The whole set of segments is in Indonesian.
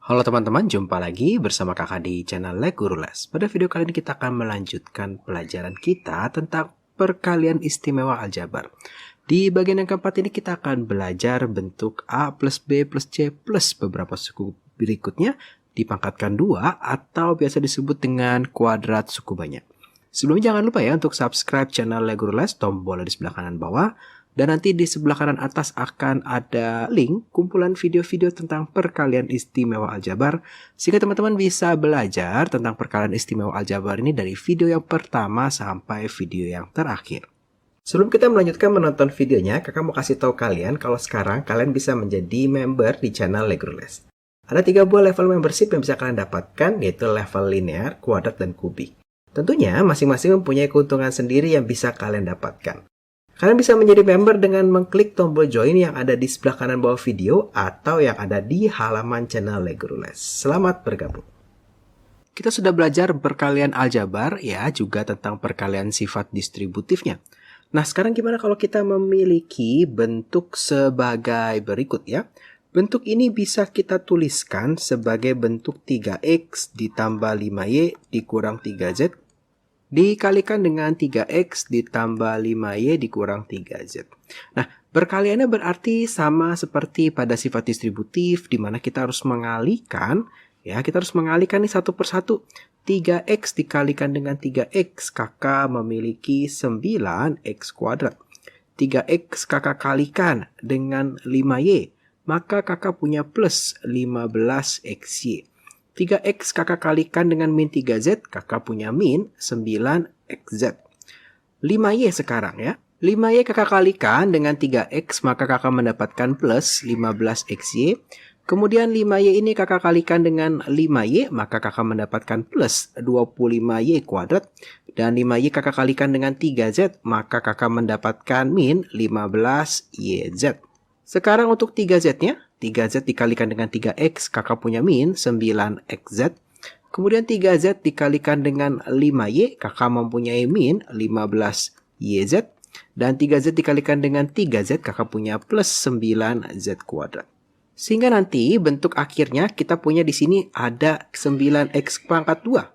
Halo teman-teman, jumpa lagi bersama kakak di channel Les Guru Les. Pada video kali ini kita akan melanjutkan pelajaran kita tentang perkalian istimewa aljabar. Di bagian yang keempat ini kita akan belajar bentuk A plus B plus C plus beberapa suku berikutnya dipangkatkan 2 atau biasa disebut dengan kuadrat suku banyak. Sebelumnya jangan lupa ya untuk subscribe channel Les Guru Les, tombol di sebelah kanan bawah. Dan nanti di sebelah kanan atas akan ada link kumpulan video-video tentang perkalian istimewa aljabar. Sehingga teman-teman bisa belajar tentang perkalian istimewa aljabar ini dari video yang pertama sampai video yang terakhir. Sebelum kita melanjutkan menonton videonya, kakak mau kasih tahu kalian kalau sekarang kalian bisa menjadi member di channel Les Guru Les. Ada 3 buah level membership yang bisa kalian dapatkan, yaitu level linear, kuadrat, dan kubik. Tentunya masing-masing mempunyai keuntungan sendiri yang bisa kalian dapatkan. Kalian bisa menjadi member dengan mengklik tombol join yang ada di sebelah kanan bawah video atau yang ada di halaman channel Les Guru Les. Selamat bergabung. Kita sudah belajar perkalian aljabar ya, juga tentang perkalian sifat distributifnya. Nah, sekarang gimana kalau kita memiliki bentuk sebagai berikut ya? Bentuk ini bisa kita tuliskan sebagai bentuk 3x ditambah 5y dikurang 3z dikalikan dengan 3x ditambah 5y dikurang 3z. Nah, perkaliannya berarti sama seperti pada sifat distributif, di mana kita harus mengalihkan, ya, kita harus mengalihkan nih satu persatu. 3x dikalikan dengan 3x, kakak memiliki 9x kuadrat. 3x kakak kalikan dengan 5y, maka kakak punya plus 15xy. 3x kakak kalikan dengan min 3z, kakak punya min 9xz. 5y sekarang ya. 5y kakak kalikan dengan 3x, maka kakak mendapatkan plus 15xy. Kemudian 5y ini kakak kalikan dengan 5y, maka kakak mendapatkan plus 25y kuadrat. Dan 5y kakak kalikan dengan 3z, maka kakak mendapatkan min 15yz. Sekarang untuk 3z-nya, 3z dikalikan dengan 3x, kakak punya min 9xz. Kemudian 3z dikalikan dengan 5y, kakak mempunyai min 15yz. Dan 3z dikalikan dengan 3z, kakak punya plus 9z kuadrat. Sehingga nanti bentuk akhirnya kita punya di sini ada 9x pangkat 2.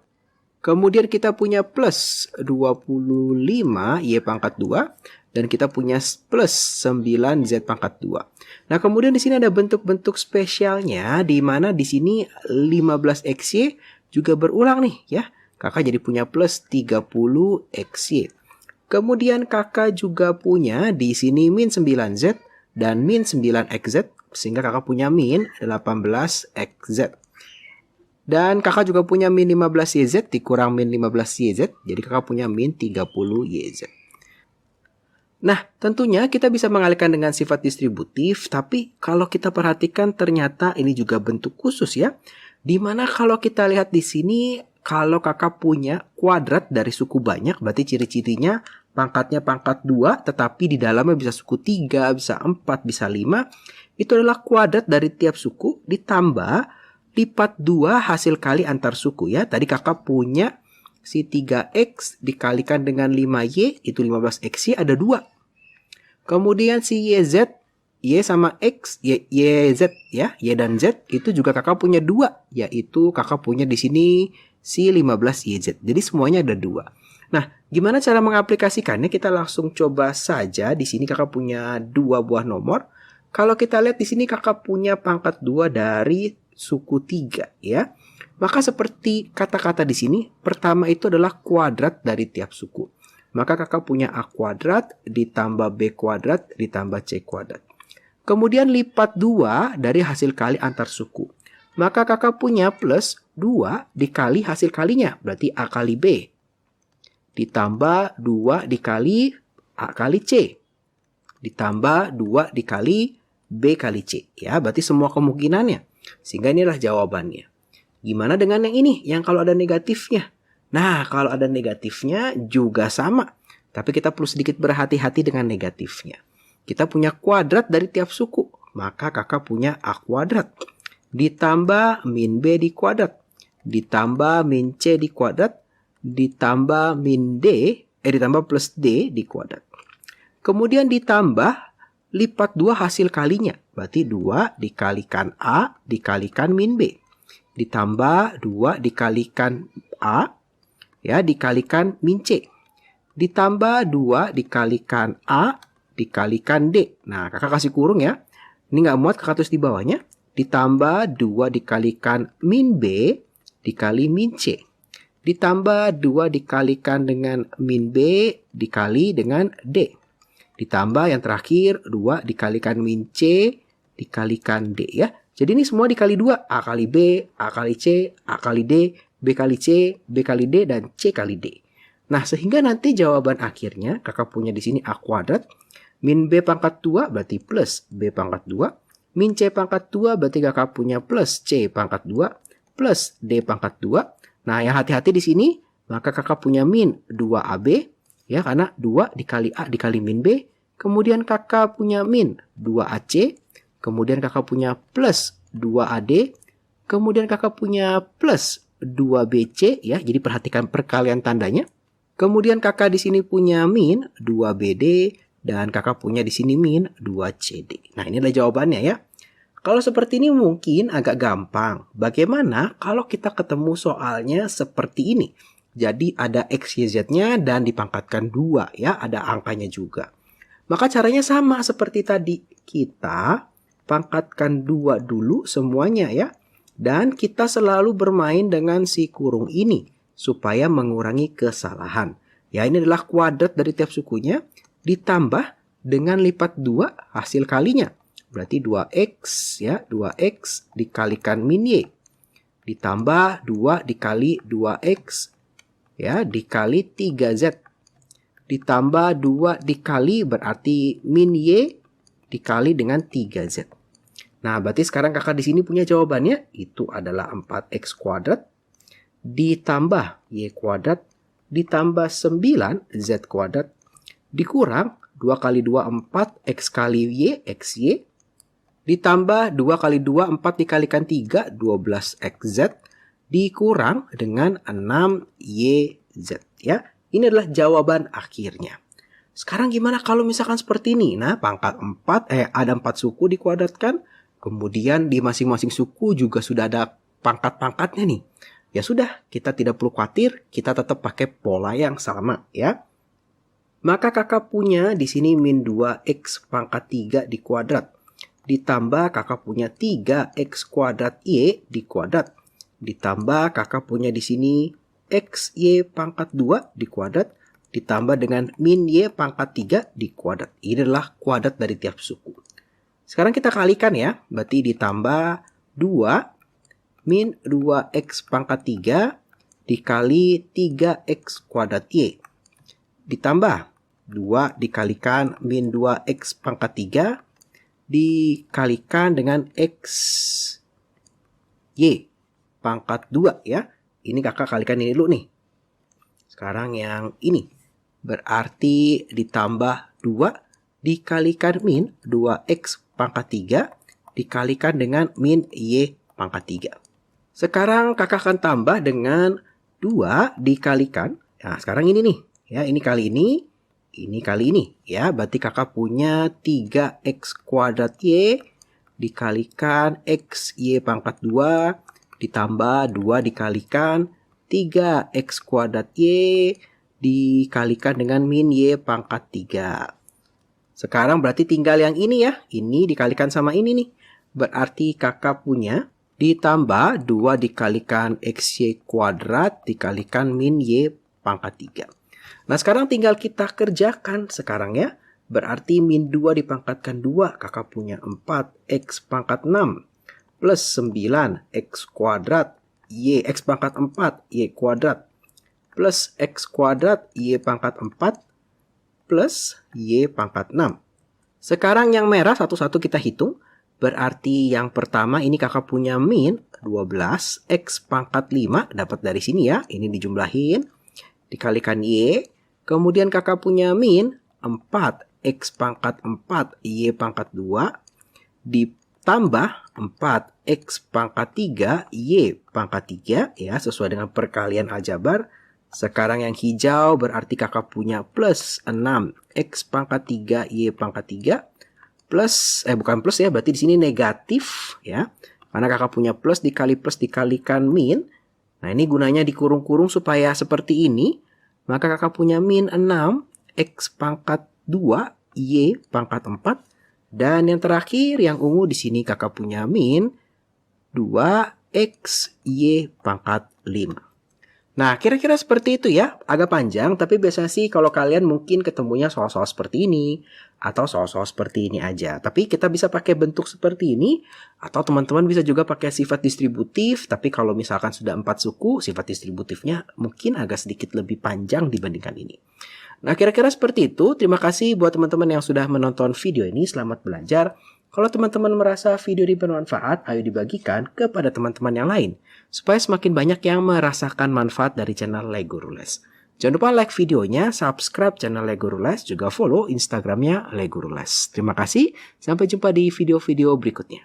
Kemudian kita punya plus 25y pangkat 2. Dan kita punya plus 9z pangkat 2. Nah, kemudian di sini ada bentuk-bentuk spesialnya, di mana di sini 15xy juga berulang nih ya. Kakak jadi punya plus 30xy. Kemudian kakak juga punya di sini min 9z dan min 9xz, sehingga kakak punya min 18xz. Dan kakak juga punya min 15yz dikurang min 15yz, jadi kakak punya min 30yz. Nah, tentunya kita bisa mengalihkan dengan sifat distributif, tapi kalau kita perhatikan ternyata ini juga bentuk khusus ya. Dimana kalau kita lihat di sini, kalau kakak punya kuadrat dari suku banyak, berarti ciri-cirinya pangkatnya pangkat 2, tetapi di dalamnya bisa suku 3, bisa 4, bisa 5. Itu adalah kuadrat dari tiap suku ditambah lipat 2 hasil kali antar suku ya. Tadi kakak punya si 3x dikalikan dengan 5y, itu 15xy, ada 2. Kemudian si YZ, Y sama X, YZ ya, Y dan Z itu juga kakak punya 2, yaitu kakak punya di sini si 15YZ. Jadi semuanya ada 2. Nah, gimana cara mengaplikasikannya? Kita langsung coba saja. Di sini kakak punya 2 buah nomor. Kalau kita lihat di sini kakak punya pangkat 2 dari suku 3 ya. Maka seperti kata-kata di sini, pertama itu adalah kuadrat dari tiap suku. Maka kakak punya A kuadrat ditambah B kuadrat ditambah C kuadrat. Kemudian lipat 2 dari hasil kali antar suku. Maka kakak punya plus 2 dikali hasil kalinya. Berarti A kali B. Ditambah 2 dikali A kali C. Ditambah 2 dikali B kali C. Ya, berarti semua kemungkinannya. Sehingga inilah jawabannya. Gimana dengan yang ini? Yang kalau ada negatifnya? Nah, kalau ada negatifnya juga sama. Tapi kita perlu sedikit berhati-hati dengan negatifnya. Kita punya kuadrat dari tiap suku. Maka kakak punya A kuadrat. Ditambah min B di kuadrat. Ditambah min C di kuadrat. Ditambah min D. Ditambah plus D di kuadrat. Kemudian ditambah lipat 2 hasil kalinya. Berarti 2 dikalikan A dikalikan min B. ditambah 2 dikalikan A, ya, dikalikan min C. Ditambah 2 dikalikan A, dikalikan D. Nah, kakak kasih kurung ya. Ini nggak muat, kakak tulis di bawahnya. Ditambah 2 dikalikan min B, dikali min C. Ditambah 2 dikalikan dengan min B, dikali dengan D. Ditambah yang terakhir 2 dikalikan min C, dikalikan D ya. Jadi ini semua dikali 2. A kali B, A kali C, A kali D, B kali C, B kali D, dan C kali D. Nah, sehingga nanti jawaban akhirnya kakak punya di sini A kuadrat. Min B pangkat 2 berarti plus B pangkat 2. Min C pangkat 2 berarti kakak punya plus C pangkat 2. Plus D pangkat 2. Nah, yang hati-hati di sini, maka kakak punya min 2AB. Ya, karena 2 dikali A dikali min B. Kemudian kakak punya min 2AC. Kemudian kakak punya plus 2AD. Kemudian kakak punya plus 2BC ya. Jadi perhatikan perkalian tandanya. Kemudian kakak di sini punya min 2BD dan kakak punya di sini min 2CD. Nah, ini adalah jawabannya ya. Kalau seperti ini mungkin agak gampang. Bagaimana kalau kita ketemu soalnya seperti ini? Jadi ada X, Y, Z-nya dan dipangkatkan 2 ya, ada angkanya juga. Maka caranya sama seperti tadi. Kita pangkatkan 2 dulu semuanya ya. Dan kita selalu bermain dengan si kurung ini supaya mengurangi kesalahan. Ya, ini adalah kuadrat dari tiap sukunya ditambah dengan lipat 2 hasil kalinya. Berarti 2X ya, 2X dikalikan min Y. Ditambah 2 dikali 2X ya, dikali 3Z. Ditambah 2 dikali berarti min Y dikali dengan 3Z. Nah, berarti sekarang kakak di sini punya jawabannya. Itu adalah 4X kuadrat ditambah Y kuadrat ditambah 9Z kuadrat dikurang 2 kali 2 4 X kali Y, XY. Ditambah 2 kali 2 4 dikalikan 3 12XZ dikurang dengan 6YZ ya. Ini adalah jawaban akhirnya. Sekarang gimana kalau misalkan seperti ini? Nah, pangkat 4 ada 4 suku dikuadratkan. Kemudian di masing-masing suku juga sudah ada pangkat-pangkatnya nih. Ya sudah, kita tidak perlu khawatir, kita tetap pakai pola yang sama ya. Maka kakak punya di sini min 2x pangkat 3 dikuadrat. Ditambah kakak punya 3x kuadrat y dikuadrat. Ditambah kakak punya di sini xy pangkat 2 dikuadrat. Ditambah dengan min y pangkat 3 dikuadrat. Ini adalah kuadrat dari tiap suku. Sekarang kita kalikan ya. Berarti ditambah 2 min 2x pangkat 3 dikali 3x kuadrat y. Ditambah 2 dikalikan min 2x pangkat 3 dikalikan dengan x y pangkat 2 ya. Ini kakak kalikan ini dulu nih. Sekarang yang ini. Berarti ditambah 2 dikalikan min 2x pangkat 3 dikalikan dengan min y pangkat 3. Sekarang kakak akan tambah dengan 2 dikalikan. Nah, sekarang ini nih. Ya, ini kali ini kali ini. Ya, berarti kakak punya 3x kuadrat y dikalikan x y pangkat 2 ditambah 2 dikalikan 3x kuadrat y dikalikan dengan min y pangkat 3. Sekarang berarti tinggal yang ini ya. Ini dikalikan sama ini nih. Berarti kakak punya ditambah 2 dikalikan xy kuadrat dikalikan min y pangkat 3. Nah, sekarang tinggal kita kerjakan sekarang ya. Berarti min 2 dipangkatkan 2. Kakak punya 4x pangkat 6 plus 9x kuadrat y x pangkat 4 y kuadrat plus x kuadrat y pangkat 4 plus y pangkat 6. Sekarang yang merah satu-satu kita hitung. Berarti yang pertama ini kakak punya min 12x pangkat 5. Dapat dari sini ya. Ini dijumlahin. Dikalikan y. Kemudian kakak punya min 4x pangkat 4 y pangkat 2. Ditambah 4x pangkat 3 y pangkat 3. Ya, sesuai dengan perkalian aljabar. Sekarang yang hijau berarti kakak punya plus 6x pangkat 3 y pangkat 3 plus bukan plus ya, berarti di sini negatif ya. Karena kakak punya plus dikalikan min. Nah, ini gunanya dikurung-kurung supaya seperti ini. Maka kakak punya min 6, X pangkat 2, Y pangkat 4. Dan yang terakhir, yang ungu di sini kakak punya min 2X, Y pangkat 5. Nah, kira-kira seperti itu ya. Agak panjang, tapi biasanya sih kalau kalian mungkin ketemunya soal-soal seperti ini, atau soal-soal seperti ini aja. Tapi kita bisa pakai bentuk seperti ini, atau teman-teman bisa juga pakai sifat distributif. Tapi kalau misalkan sudah 4 suku, sifat distributifnya mungkin agak sedikit lebih panjang dibandingkan ini. Nah, kira-kira seperti itu. Terima kasih buat teman-teman yang sudah menonton video ini. Selamat belajar. Kalau teman-teman merasa video ini bermanfaat, ayo dibagikan kepada teman-teman yang lain, supaya semakin banyak yang merasakan manfaat dari channel Le Guru Les. Jangan lupa like videonya, subscribe channel Le Guru Les, juga follow Instagramnya Le Guru Les. Terima kasih, sampai jumpa di video-video berikutnya.